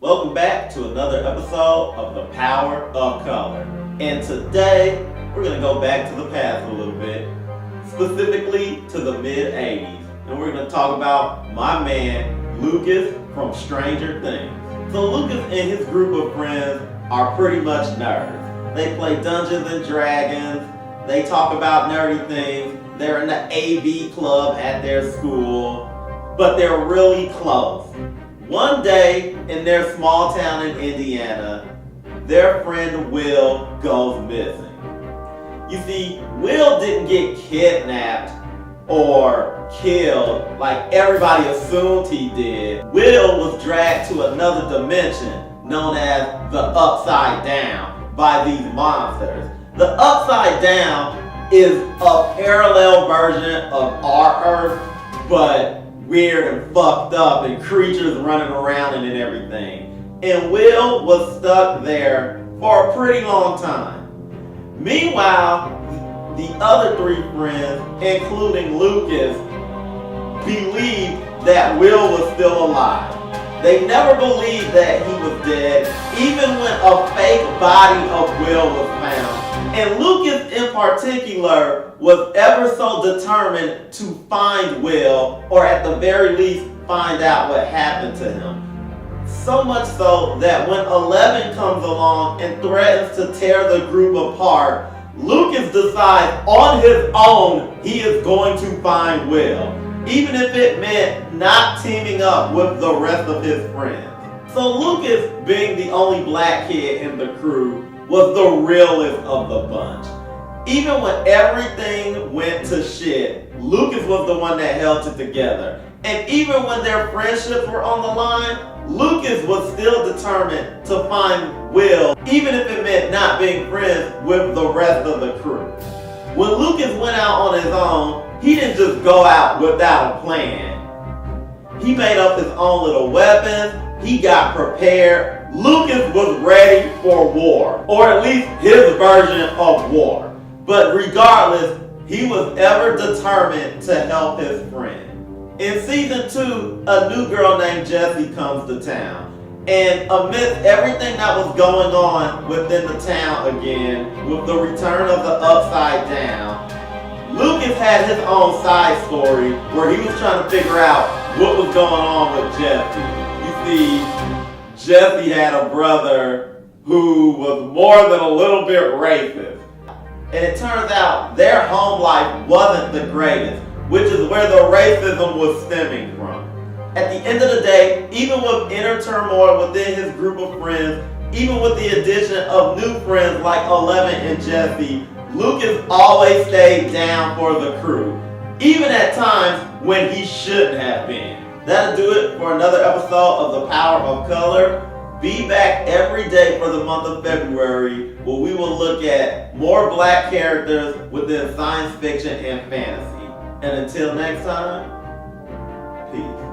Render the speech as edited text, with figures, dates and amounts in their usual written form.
Welcome back to another episode of The Power of Color. And today, we're going to go back to the past a little bit, specifically to the mid-80s. And we're going to talk about my man, Lucas from Stranger Things. So Lucas and his group of friends are pretty much nerds. They play Dungeons and Dragons. They talk about nerdy things. They're in the AV club at their school, but they're really close. One day in their small town in Indiana, their friend Will goes missing. You see, Will didn't get kidnapped or killed like everybody assumed he did. Will was dragged to another dimension known as the Upside Down by these monsters. The Upside Down is a parallel version of our Earth, but weird and fucked up and creatures running around in it and everything. And Will was stuck there for a pretty long time. Meanwhile, the other three friends, including Lucas, believed that Will was still alive. They never believed that he was dead, even when a fake body of Will was found. And Lucas in particular was ever so determined to find Will, or at the very least find out what happened to him. So much so that when 11 comes along and threatens to tear the group apart, Lucas decides on his own he is going to find Will, even if it meant not teaming up with the rest of his friends. So Lucas, being the only black kid in the crew, was the realest of the bunch. Even when everything went to shit, Lucas was the one that held it together. And even when their friendships were on the line, Lucas was still determined to find Will, even if it meant not being friends with the rest of the crew. When Lucas went out on his own, he didn't just go out without a plan. He made up his own little weapons, he got prepared. Lucas was ready for war, or at least his version of war. But regardless, he was ever determined to help his friend. In season 2, a new girl named Jessie comes to town. And amidst everything that was going on within the town again, with the return of the Upside Down, Lucas had his own side story where he was trying to figure out what was going on with Jessie. You see, Jessie had a brother who was more than a little bit racist. And it turns out their home life wasn't the greatest, which is where the racism was stemming from. At the end of the day, even with inner turmoil within his group of friends, even with the addition of new friends like 11 and Jessie, Lucas always stayed down for the crew, even at times when he shouldn't have been. That'll do it for another episode of The Power of Color. Be back every day for the month of February, where we will look at more black characters within science fiction and fantasy. And until next time, peace.